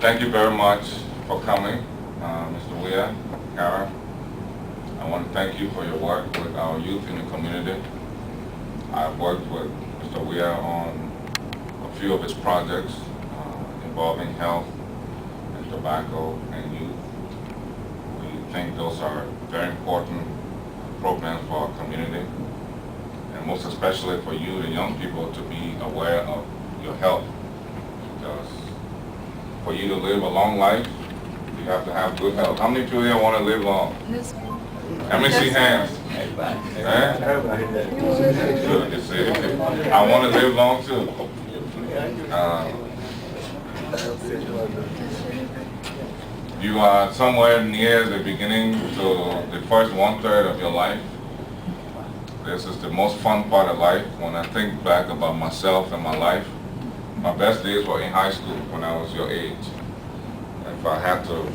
Thank you very much for coming, Mr. Weir, Kara. I want to thank you for your work with our youth in the community. I've worked with Mr. Weir on a few of his projects involving health and tobacco and youth. We think those are very important programs for our community, and most especially for you, the young people, to be aware of your health. Because for you to live a long life, you have to have good health. How many people here want to live long? Let me see hands. Good, you see. I want to live long too. You are somewhere near the beginning to the first 1/3 of your life. This is the most fun part of life. When I think back about myself and my life, my best days were in high school when I was your age. If I had to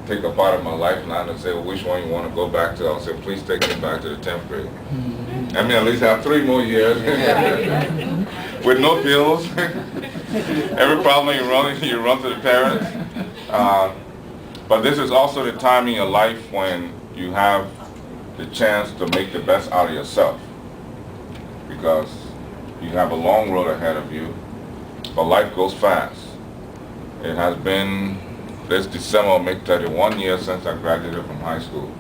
take a part of my life now and say, well, which one you want to go back to, I'll say, please take me back to the 10th grade. I mean, at least have 3 more years with no bills. Every problem you run to the parents. But this is also the time in your life when you have the chance to make the best out of yourself, because you have a long road ahead of you, but life goes fast. It has been, this December will make 31 years since I graduated from high school.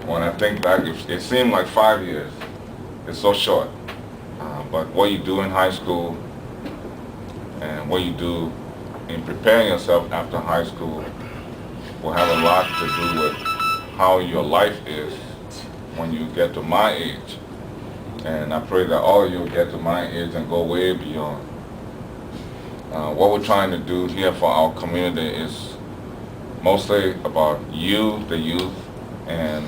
When I think back, it seemed like 5 years. It's so short. But what you do in high school and what you do in preparing yourself after high school will have a lot to do with how your life is when you get to my age. And I pray that all of you will get to my age and go way beyond. What we're trying to do here for our community is mostly about you, the youth, and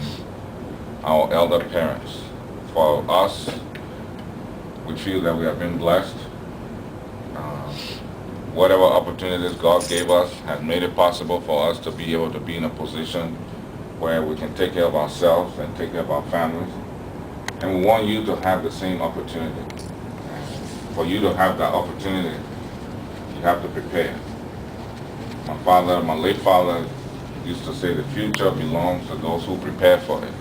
our elder parents. For us, we feel that we have been blessed. Whatever opportunities God gave us has made it possible for us to be able to be in a position where we can take care of ourselves and take care of our families. And we want you to have the same opportunity. For you to have that opportunity, you have to prepare. My late father used to say the future belongs to those who prepare for it.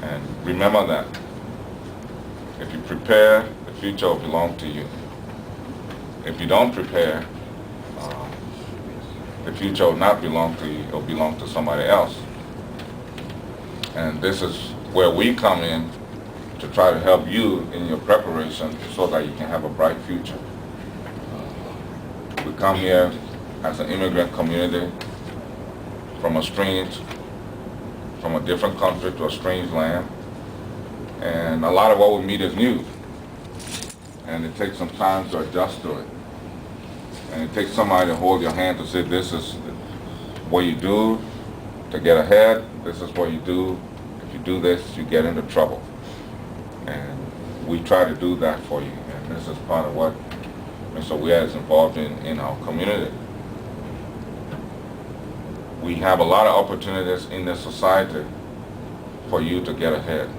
And remember that. If you prepare, the future will belong to you. If you don't prepare, the future will not belong to you, it will belong to somebody else. And this is where we come in to try to help you in your preparation so that you can have a bright future. We come here as an immigrant community from a different country to a strange land. And a lot of what we meet is new. And it takes some time to adjust to it. And it takes somebody to hold your hand to say, this is what you do to get ahead. This is what you do. If you do this, you get into trouble. And we try to do that for you. And this is part of what Mr. Weir is involved in our community. We have a lot of opportunities in this society for you to get ahead.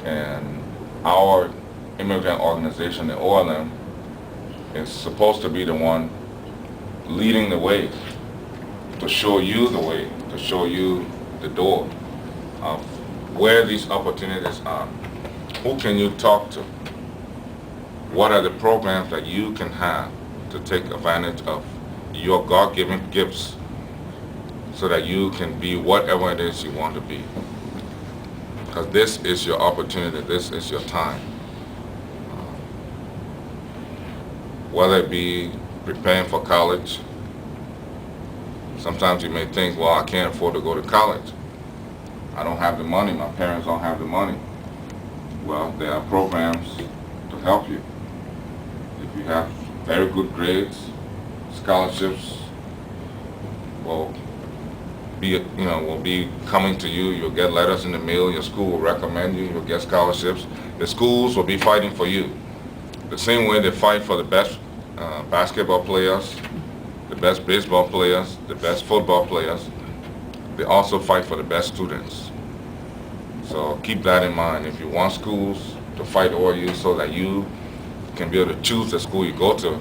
And our immigrant organization, the OLM, is supposed to be the one leading the way, to show you the way, to show you the door of where these opportunities are. Who can you talk to? What are the programs that you can have to take advantage of your God-given gifts so that you can be whatever it is you want to be? Because this is your opportunity, this is your time. Whether it be preparing for college, sometimes you may think, well, I can't afford to go to college. I don't have the money, my parents don't have the money. Well, there are programs to help you. If you have very good grades, scholarships will be coming to you. You'll get letters in the mail, your school will recommend you, you'll get scholarships. The schools will be fighting for you. The same way they fight for the best basketball players, the best baseball players, the best football players, they also fight for the best students. So keep that in mind. If you want schools to fight over you so that you can be able to choose the school you go to,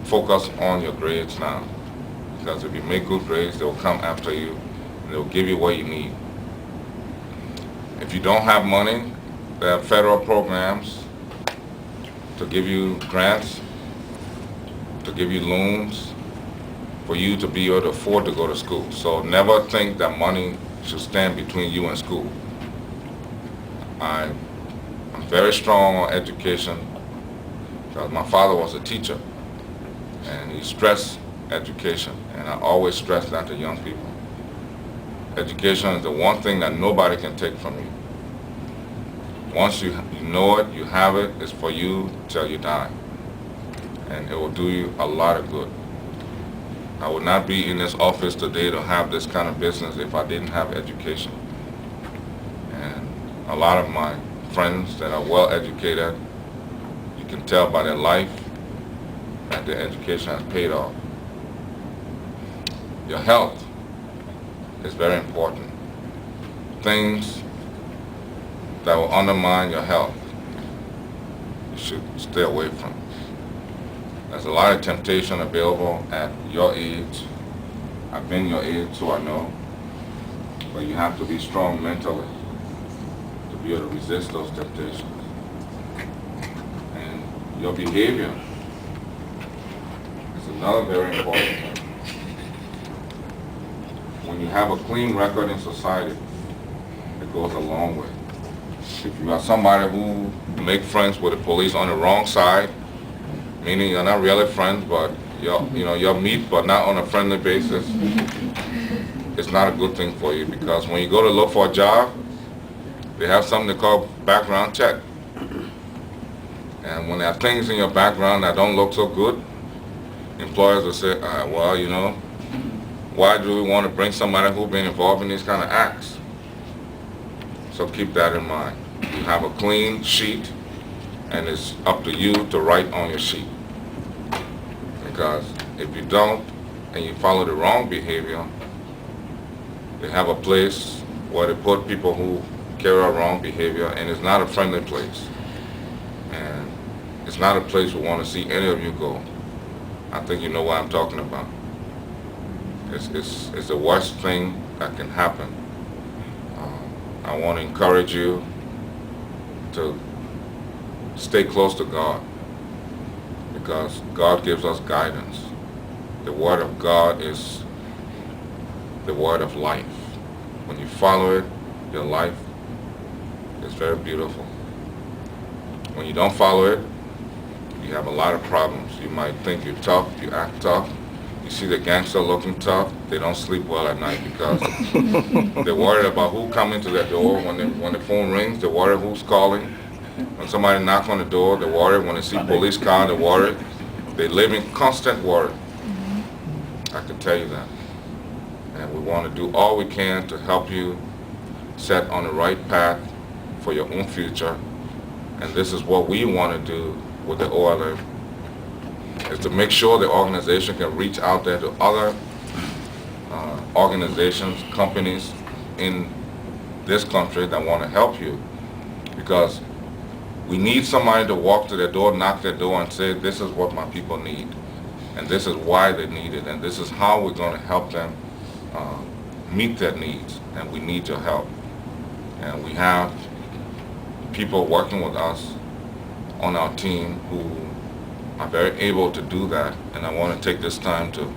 focus on your grades now. Because if you make good grades, they'll come after you and they'll give you what you need. If you don't have money, there are federal programs to give you grants, to give you loans, for you to be able to afford to go to school. So never think that money should stand between you and school. I'm very strong on education because my father was a teacher and he stressed education, and I always stress that to young people. Education is the one thing that nobody can take from you. Once you know it, you have it, it's for you till you die. And it will do you a lot of good. I would not be in this office today to have this kind of business if I didn't have education. And a lot of my friends that are well educated, you can tell by their life that their education has paid off. Your health is very important. Things that will undermine your health, you should stay away from. There's a lot of temptation available at your age. I've been your age, so I know. But you have to be strong mentally to be able to resist those temptations. And your behavior is another very important thing. When you have a clean record in society, it goes a long way. If you are somebody who make friends with the police on the wrong side, meaning you're not really friends, but you'll meet, but not on a friendly basis, it's not a good thing for you, because when you go to look for a job, they have something they call background check. And when there are things in your background that don't look so good, employers will say, well, why do we want to bring somebody who's been involved in these kind of acts? So keep that in mind. You have a clean sheet, and it's up to you to write on your sheet. Because if you don't, and you follow the wrong behavior, they have a place where they put people who carry out wrong behavior, and it's not a friendly place. And it's not a place we want to see any of you go. I think you know what I'm talking about. It's the worst thing that can happen. I want to encourage you to stay close to God, because God gives us guidance. The Word of God is the word of life. When you follow it, your life is very beautiful. When you don't follow it, you have a lot of problems. You might think you're tough, you act tough. You see the gangster looking tough, they don't sleep well at night because they're worried about who coming to their door. When the phone rings, they're worried who's calling. When somebody knocks on the door, they're worried. When they see police car, they're worried. They live in constant worry. I can tell you that. And we want to do all we can to help you set on the right path for your own future. And this is what we want to do with the OLF, is to make sure the organization can reach out there to other organizations, companies in this country that want to help you, because we need somebody to walk to their door, knock their door, and say, this is what my people need, and this is why they need it, and this is how we're going to help them meet their needs, and we need your help. And we have people working with us on our team who are very able to do that, and I want to take this time to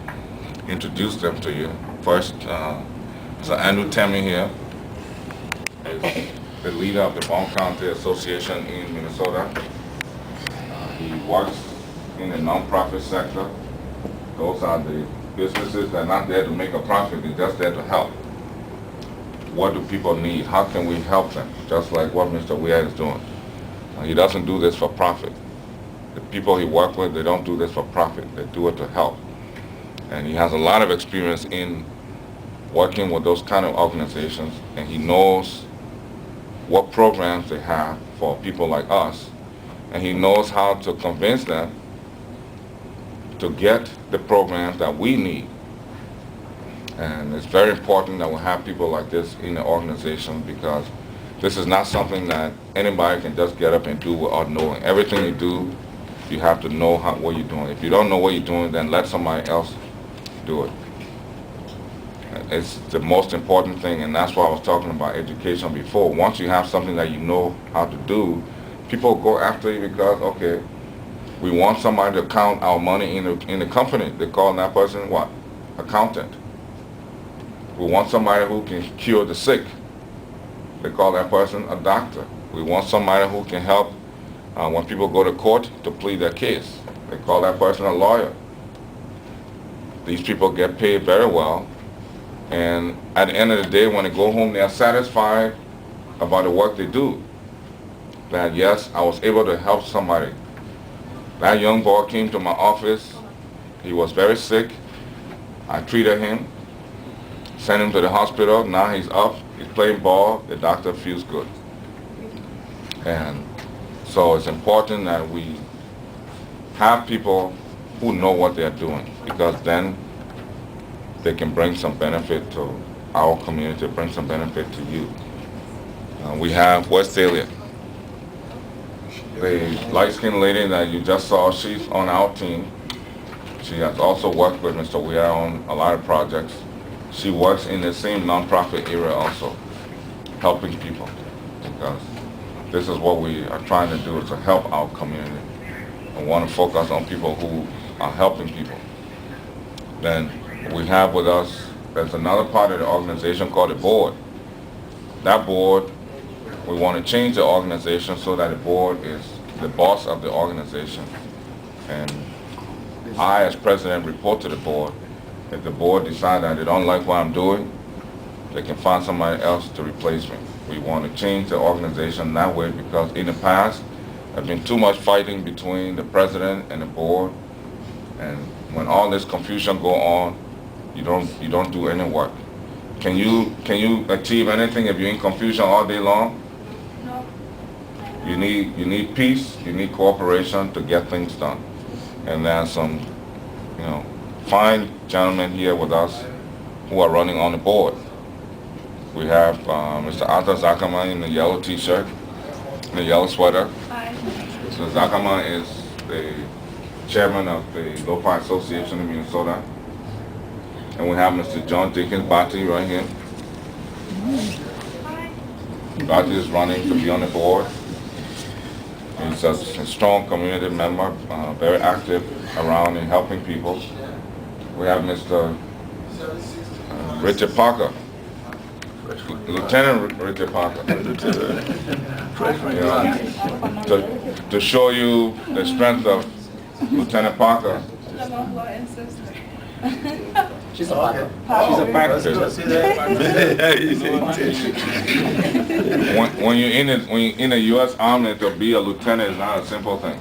introduce them to you. First, so Andrew Tammy here is the leader of the Bond County Association in Minnesota. He works in the nonprofit sector. Those are the businesses that are not there to make a profit, they're just there to help. What do people need? How can we help them? Just like what Mr. Weir is doing. He doesn't do this for profit. The people he works with, they don't do this for profit. They do it to help. And he has a lot of experience in working with those kind of organizations, and he knows what programs they have for people like us, and he knows how to convince them to get the programs that we need. And it's very important that we have people like this in the organization, because this is not something that anybody can just get up and do without knowing. Everything you do you have to know what you're doing. If you don't know what you're doing, then let somebody else do it. It's the most important thing, and that's why I was talking about education before. Once you have something that you know how to do, people go after you because, okay, we want somebody to count our money in the company. They call that person what? Accountant. We want somebody who can cure the sick. They call that person a doctor. We want somebody who can help when people go to court to plead their case. They call that person a lawyer. These people get paid very well, and at the end of the day, when they go home, they are satisfied about the work they do. That yes, I was able to help somebody. That young boy came to my office. He was very sick. I treated him, sent him to the hospital. Now he's up, he's playing ball. The doctor feels good. And so it's important that we have people who know what they're doing, because then they can bring some benefit to our community, bring some benefit to you. We have Westalia. The light-skinned lady that you just saw, she's on our team. She has also worked with Mr. Weir on a lot of projects. She works in the same nonprofit area also, helping people, because this is what we are trying to do, is to help our community. I want to focus on people who are helping people. Then we have with us, there's another part of the organization called the board. That board, we want to change the organization so that the board is the boss of the organization. And I, as president, report to the board. If the board decides that they don't like what I'm doing, they can find somebody else to replace me. We want to change the organization that way, because in the past, there's been too much fighting between the president and the board. And when all this confusion go on, you don't do any work. Can you achieve anything if you're in confusion all day long? No. You need peace, you need cooperation to get things done. And there's some, fine gentlemen here with us who are running on the board. We have Mr. Arthur Zakama in the yellow t-shirt, the yellow sweater. Hi. Mr. Zakama is the chairman of the Lo-Fi Association in Minnesota. And we have Mr. John Dickens Bati right here. Hi. Bati is running to be on the board. He's a strong community member, very active around and helping people. We have Mr. Richard Parker, Lieutenant Richard Parker, to show you the strength of Lieutenant Parker. She's a Parker. She's a Parker. When you're in the U.S. Army, to be a lieutenant is not a simple thing.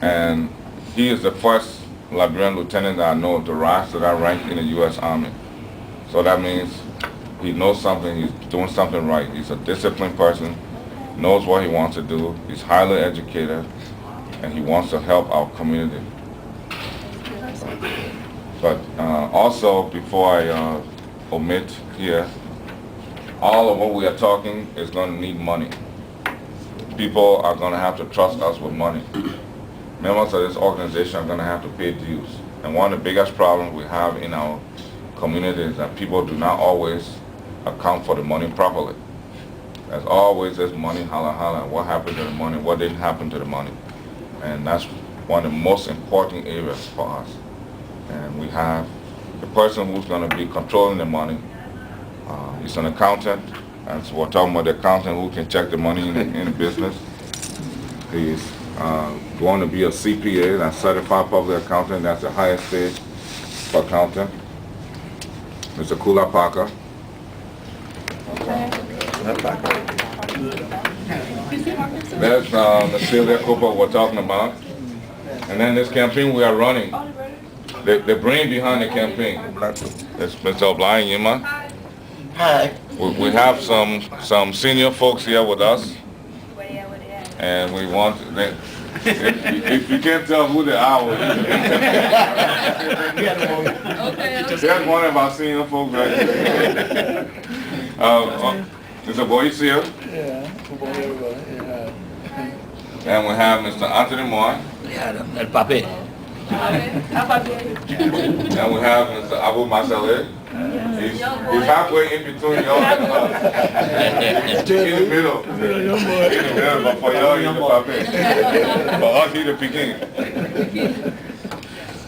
And he is the first Liberian lieutenant that I know to rise to that rank in the U.S. Army. So that means he knows something, he's doing something right. He's a disciplined person, knows what he wants to do, he's highly educated, and he wants to help our community. But also, before I omit here, all of what we are talking is going to need money. People are going to have to trust us with money. Members of this organization are going to have to pay dues. And one of the biggest problems we have in our community is that people do not always account for the money properly. There's always this money, holla holla, what happened to the money, what didn't happen to the money. And that's one of the most important areas for us. And we have the person who's going to be controlling the money. He's an accountant, and so we're talking about the accountant who can check the money in the business. He's going to be a CPA, that's Certified Public Accountant. That's the highest stage for accountant. Mr. Kula Parker. There's Ms. Sylvia Cooper we're talking about. And then this campaign we are running. The brain behind the campaign. It's Mr. O'Brien Yima. Hi. We have some senior folks here with us. And we want, if you can't tell who they are, there's one of our senior folks right here. Mr. Boyce here. Yeah, And we have Mr. Anthony Moy. Yeah, el papel. And we have Mr. Abu Masaleh. He's halfway in between y'all and us. He's in the middle. In the middle, but for y'all, he's the papel. For us, he's the Peking.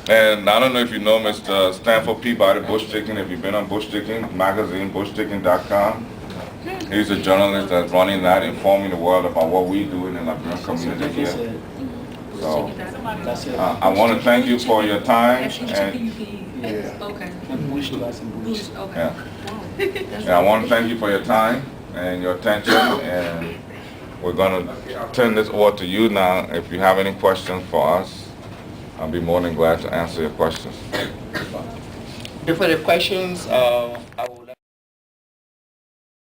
And I don't know if you know Mr. Stanford Peabody, Bushchicken. If you've been on Bushchicken magazine, bushchicken.com. He's a journalist that's running that, informing the world about what we do in the Liberian community here. So, I want to thank you for your time. And, yeah. And I want to thank you for your time and your attention. And we're going to turn this over to you now. If you have any questions for us, I'll be more than glad to answer your questions. Before the questions, I will